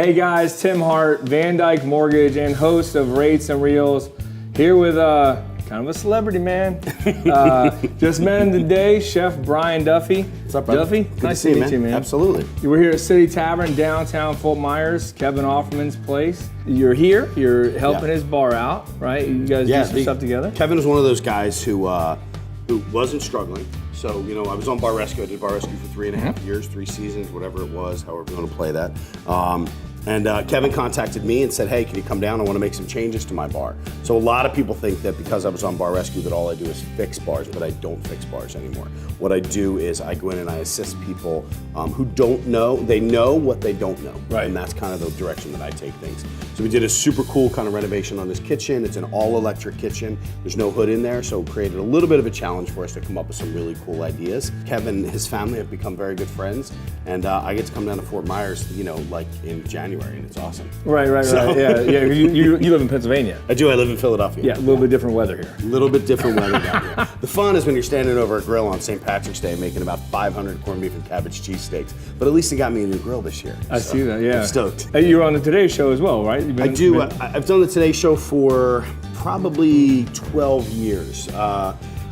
Hey guys, Tim Hart, Van Dyke Mortgage, and host of Rates and Reels, here with kind of a celebrity, man. Just met him today, Chef Brian Duffy. What's up, brother? Duffy? Good Nice to to meet you, man. Absolutely. You were here at City Tavern, downtown Fort Myers, Kevin Offerman's place. You're here, you're helping his bar out, right? You guys do some stuff together? Kevin is one of those guys who wasn't struggling. So, you know, I was on Bar Rescue. I did Bar Rescue for 3.5 years, 3 seasons, whatever it was, however you want to play that. And Kevin contacted me and said, hey, can you come down? I want to make some changes to my bar. So a lot of people think that because I was on Bar Rescue that all I do is fix bars, but I don't fix bars anymore. What I do is I go in and I assist people who don't know. They know what they don't know. Right. And that's kind of the direction that I take things. So we did a super cool kind of renovation on this kitchen. It's an all-electric kitchen. There's no hood in there, so it created a little bit of a challenge for us to come up with some really cool ideas. Kevin and his family have become very good friends, and I get to come down to Fort Myers, you know, like in January, and it's awesome. Right. Yeah. You live in Pennsylvania. I do. I live in Philadelphia. Yeah, a little bit different weather here. A little bit different weather down here. The fun is when you're standing over a grill on St. Patrick's Day making about 500 corned beef and cabbage cheesesteaks. But at least it got me a new grill this year. I see that, yeah. I'm stoked. Hey, you were on the Today Show as well, right? I do. I've done the Today Show for probably 12 years.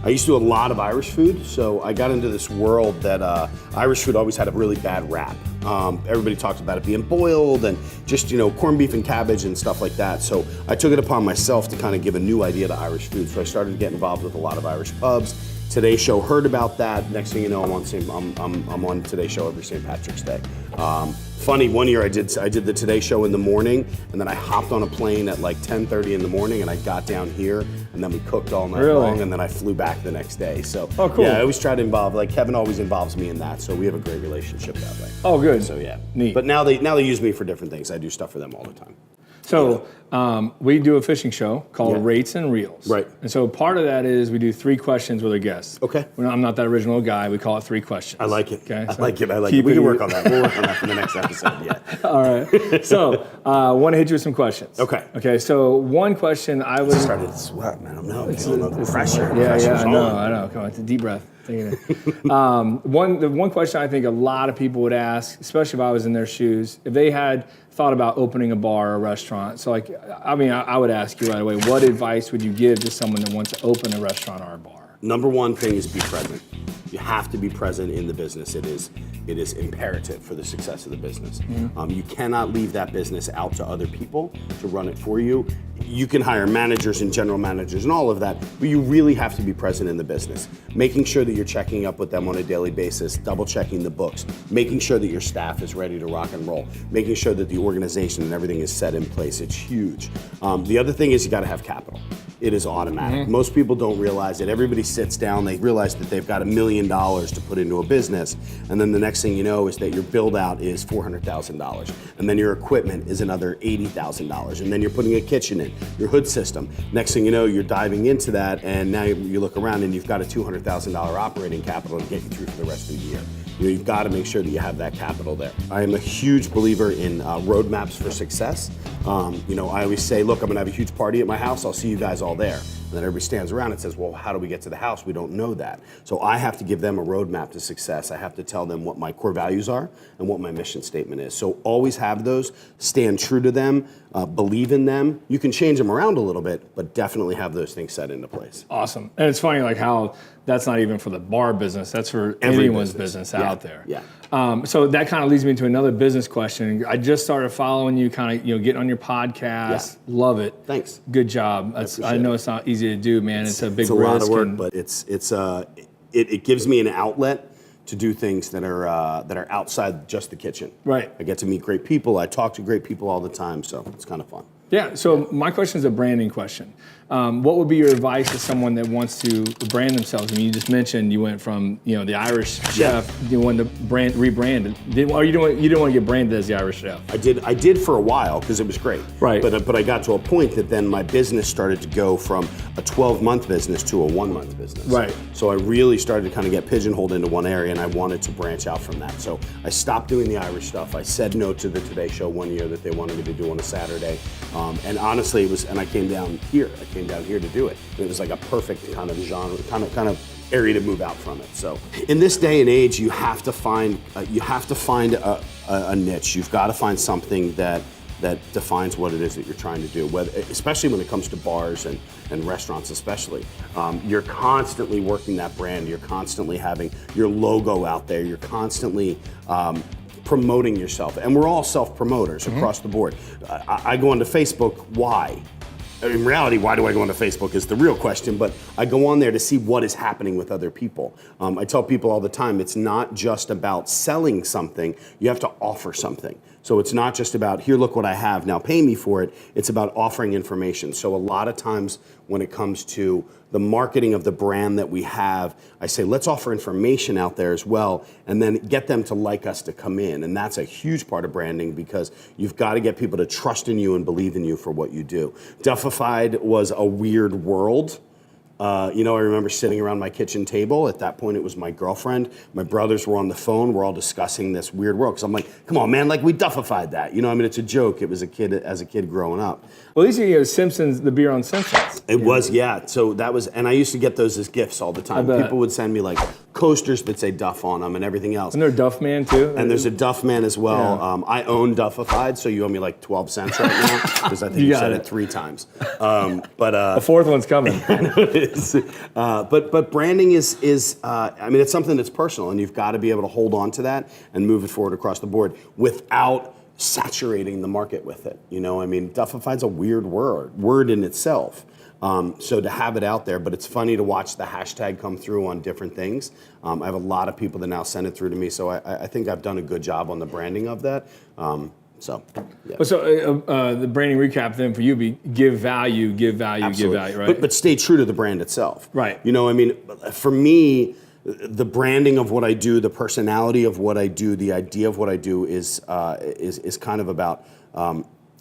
I used to do a lot of Irish food, so I got into this world that Irish food always had a really bad rap. Everybody talked about it being boiled and just, you know, corned beef and cabbage and stuff like that. So I took it upon myself to kind of give a new idea to Irish food. So I started to get involved with a lot of Irish pubs. Today Show heard about that. Next thing you know, I'm on Today Show every St. Patrick's Day. Funny, one year I did the Today Show in the morning, and then I hopped on a plane at like 10:30 in the morning, and I got down here, and then we cooked all night long, and then I flew back the next day. So cool. Yeah, I always try to involve, like Kevin always involves me in that, so we have a great relationship that way. Oh, good. So yeah, neat. But now they use me for different things. I do stuff for them all the time. So we do a fishing show called Rates and Reels. Right. And so part of that is we do 3 questions with a guest. Okay. I'm not that original guy. We call it 3 questions. I like it. Okay. I like it. We can work on that. We'll work on that for the next episode. Yeah. All right. So want to hit you with some questions. Okay. Okay. So one question I was started to sweat, man. I'm the pressure. Yeah. I know. Come on. It's a deep breath. One question I think a lot of people would ask, especially if I was in their shoes, if they had thought about opening a bar or a restaurant. So like, I would ask you right away, what advice would you give to someone that wants to open a restaurant or a bar? Number one thing is be present. You have to be present in the business. It is imperative for the success of the business. Mm-hmm. You cannot leave that business out to other people to run it for you. You can hire managers and general managers and all of that, but you really have to be present in the business. Making sure that you're checking up with them on a daily basis, double checking the books, making sure that your staff is ready to rock and roll, making sure that the organization and everything is set in place. It's huge. The other thing is you got to have capital. It is automatic. Mm-hmm. Most people don't realize it. Everybody sits down, they realize that they've got $1 million to put into a business, and then the next thing you know is that your build out is $400,000, and then your equipment is another $80,000, and then you're putting a kitchen in, your hood system. Next thing you know, you're diving into that, and now you look around and you've got a $200,000 operating capital to get you through for the rest of the year. You've got to make sure that you have that capital there. I am a huge believer in roadmaps for success. I always say, look, I'm gonna have a huge party at my house. I'll see you guys all there. And then everybody stands around and says, well, how do we get to the house? We don't know that. So I have to give them a roadmap to success. I have to tell them what my core values are and what my mission statement is. So always have those, stand true to them, believe in them. You can change them around a little bit, but definitely have those things set into place. Awesome. And it's funny like how that's not even for the bar business, that's for anyone's business out there. Yeah. So that kind of leads me to another business question. I just started following you, kind of, getting on your podcast. Yeah. Love it. Thanks. Good job. I know it's not easy to do, man. It's a big risk. It's a lot of work, but it gives me an outlet to do things that are outside just the kitchen. Right. I get to meet great people. I talk to great people all the time, so it's kind of fun. Yeah, so my question is a branding question. What would be your advice to someone that wants to brand themselves? I mean, you just mentioned you went from the Irish chef, you wanted to rebrand it. You didn't want to get branded as the Irish chef. I did for a while because it was great. Right. But I got to a point that then my business started to go from a 12-month business to a 1-month business. Right. So I really started to kind of get pigeonholed into one area, and I wanted to branch out from that. So I stopped doing the Irish stuff. I said no to the Today Show one year that they wanted me to do on a Saturday. And honestly, I came down here to do it. And it was like a perfect kind of genre, kind of area to move out from it. So in this day and age, you have to find a niche. You've got to find something that defines what it is that you're trying to do, especially when it comes to bars and restaurants especially. You're constantly working that brand, you're constantly having your logo out there, you're constantly promoting yourself. And we're all self-promoters across the board. I go onto Facebook, why? In reality, why do I go onto Facebook is the real question, but I go on there to see what is happening with other people. I tell people all the time, it's not just about selling something, you have to offer something. So it's not just about, here, look what I have, now pay me for it. It's about offering information. So a lot of times when it comes to the marketing of the brand that we have, I say, let's offer information out there as well, and then get them to like us to come in. And that's a huge part of branding, because you've got to get people to trust in you and believe in you for what you do. Duffified was a weird world. I remember sitting around my kitchen table. At that point, it was my girlfriend. My brothers were on the phone. We're all discussing this weird world. Because I'm like, come on, man, like we Duffified that. It's a joke. It was as a kid growing up. Well, at least you get Simpsons, the beer on Simpsons. It was, yeah. So that was, and I used to get those as gifts all the time. People would send me like coasters that say Duff on them and everything else. And there's a Duff Man too? And there's a Duff Man as well. Yeah. I own Duffified, so you owe me like 12 cents right now, because I think you said it 3 times. The fourth one's coming. I know it is. But branding is it's something that's personal, and you've got to be able to hold on to that and move it forward across the board without saturating the market with it. Duffified's a weird word in itself. So to have it out there, but it's funny to watch the hashtag come through on different things. I have a lot of people that now send it through to me, so I think I've done a good job on the branding of that. So the branding recap then for you would be give value, Absolutely. Give value, right? But stay true to the brand itself. Right. For me, the branding of what I do, the personality of what I do, the idea of what I do is kind of about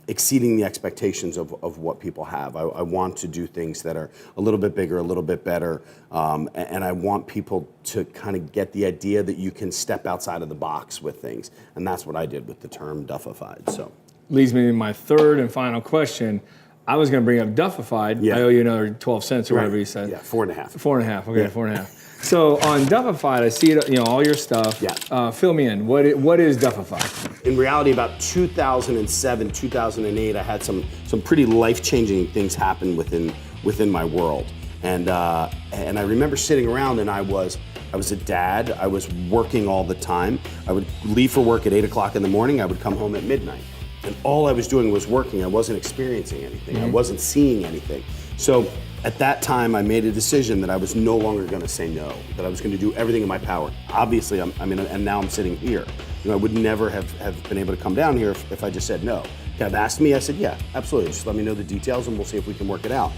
exceeding the expectations of what people have. I want to do things that are a little bit bigger, a little bit better, and I want people to kind of get the idea that you can step outside of the box with things, and that's what I did with the term Duffified. So leads me to my third and final question. I was going to bring up Duffified. Yeah. I owe you another 12 cents or whatever you said. Yeah, 4.5. 4.5. Okay, Yeah. 4.5. So on Duffified, I see it, all your stuff. Yeah. Fill me in. What is Duffified? In reality, about 2007, 2008, I had some pretty life-changing things happen within my world, and I remember sitting around, and I was a dad. I was working all the time. I would leave for work at 8 o'clock in the morning. I would come home at midnight, and all I was doing was working. I wasn't experiencing anything. I wasn't seeing anything. So at that time, I made a decision that I was no longer going to say no, that I was going to do everything in my power. Obviously, and now I'm sitting here. I would never have been able to come down here if I just said no. Kev asked me, I said, yeah, absolutely. Just let me know the details and we'll see if we can work it out.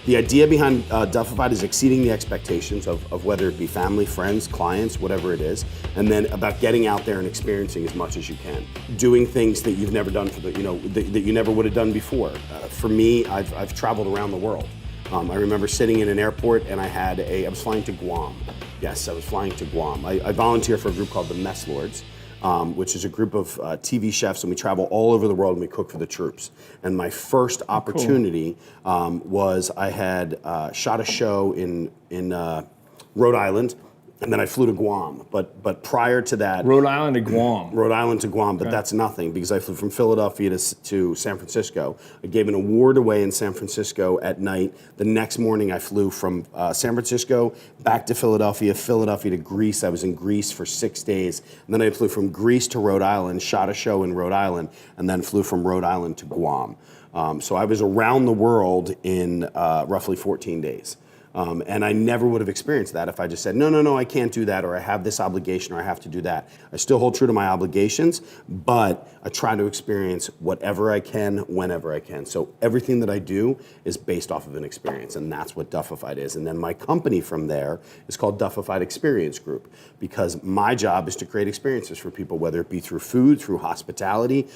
The idea behind Duffified is exceeding the expectations of whether it be family, friends, clients, whatever it is, and then about getting out there and experiencing as much as you can. Doing things that you've never done that you never would have done before. For me, I've traveled around the world. I remember sitting in an airport and I was flying to Guam. Yes, I was flying to Guam. I volunteer for a group called the Mess Lords, which is a group of TV chefs, and we travel all over the world and we cook for the troops. And my first opportunity was I had shot a show in Rhode Island, and then I flew to Guam. But prior to that, Rhode Island to Guam. But that's nothing, because I flew from Philadelphia to San Francisco. I gave an award away in San Francisco at night. The next morning I flew from San Francisco back to Philadelphia to Greece. I was in Greece for 6 days. And then I flew from Greece to Rhode Island, shot a show in Rhode Island, and then flew from Rhode Island to Guam. So I was around the world in roughly 14 days. And I never would have experienced that if I just said, no, I can't do that, or I have this obligation, or I have to do that. I still hold true to my obligations, but I try to experience whatever I can, whenever I can. So everything that I do is based off of an experience, and that's what Duffified is. And then my company from there is called Duffified Experience Group, because my job is to create experiences for people, whether it be through food, through hospitality,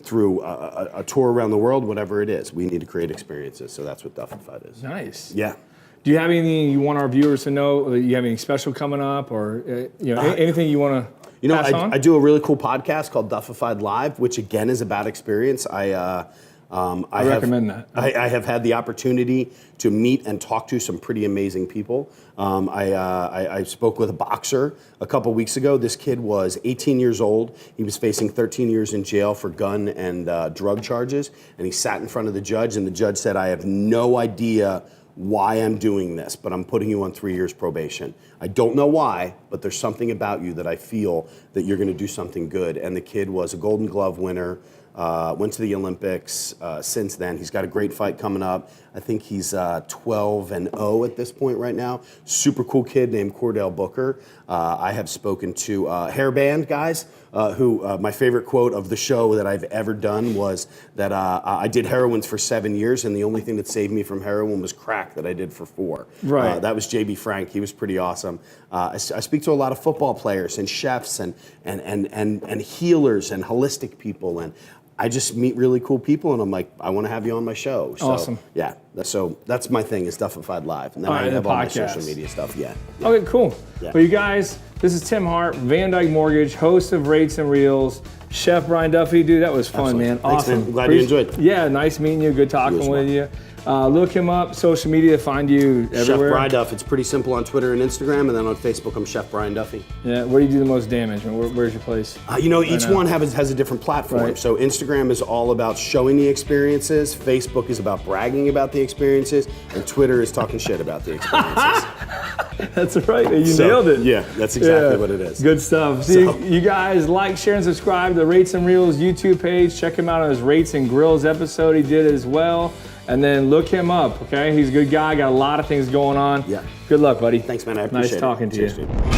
through a tour around the world, whatever it is. We need to create experiences, so that's what Duffified is. Nice. Yeah. Do you have anything you want our viewers to know? You have anything special coming up, or anything you want to pass on? I do a really cool podcast called Duffified Live, which again is about experience. I I recommend that. I have had the opportunity to meet and talk to some pretty amazing people. I spoke with a boxer a couple weeks ago. This kid was 18 years old. He was facing 13 years in jail for gun and drug charges. And he sat in front of the judge, and the judge said, I have no idea why I'm doing this, but I'm putting you on 3 years probation. I don't know why, but there's something about you that I feel that you're going to do something good. And the kid was a Golden Glove winner. Went to the Olympics since then. He's got a great fight coming up. I think he's 12-0 at this point right now. Super cool kid named Cordell Booker. I have spoken to Hairband guys, who my favorite quote of the show that I've ever done was that I did heroines for 7 years, and the only thing that saved me from heroin was crack that I did for 4. Right. That was J.B. Frank. He was pretty awesome. I speak to a lot of football players and chefs and healers and holistic people, and I just meet really cool people, and I'm like, I want to have you on my show. So, awesome. Yeah. So that's my thing is Duffified Live. And then All right, I have the all my podcast. social media stuff. Yeah. Okay, cool. Yeah. Well, you guys, this is Tim Hart, Van Dyke Mortgage, host of Rates and Reels. Chef Brian Duffy, dude, that was fun, Absolutely. man. Thanks, Awesome. man. I'm glad you enjoyed. Yeah, nice meeting you. Good talking You as well. with you. Look him up, social media, find you everywhere. Chef Brian Duff. It's pretty simple on Twitter and Instagram, and then on Facebook, I'm Chef Brian Duffy. Yeah, where do you do the most damage, man? Where's your place? Each one has a different platform. Right. So Instagram is all about showing the experiences. Facebook is about bragging about the experiences, and Twitter is talking shit about the experiences. That's right, man. You nailed it. Yeah, that's exactly what it is. Good stuff. So, you guys like, share, and subscribe to the Rates and Reels YouTube page. Check him out on his Rates and Grills episode he did as well. And then look him up, okay? He's a good guy, got a lot of things going on. Yeah. Good luck, buddy. Thanks, man. I appreciate it. Nice talking to Cheers, you. dude.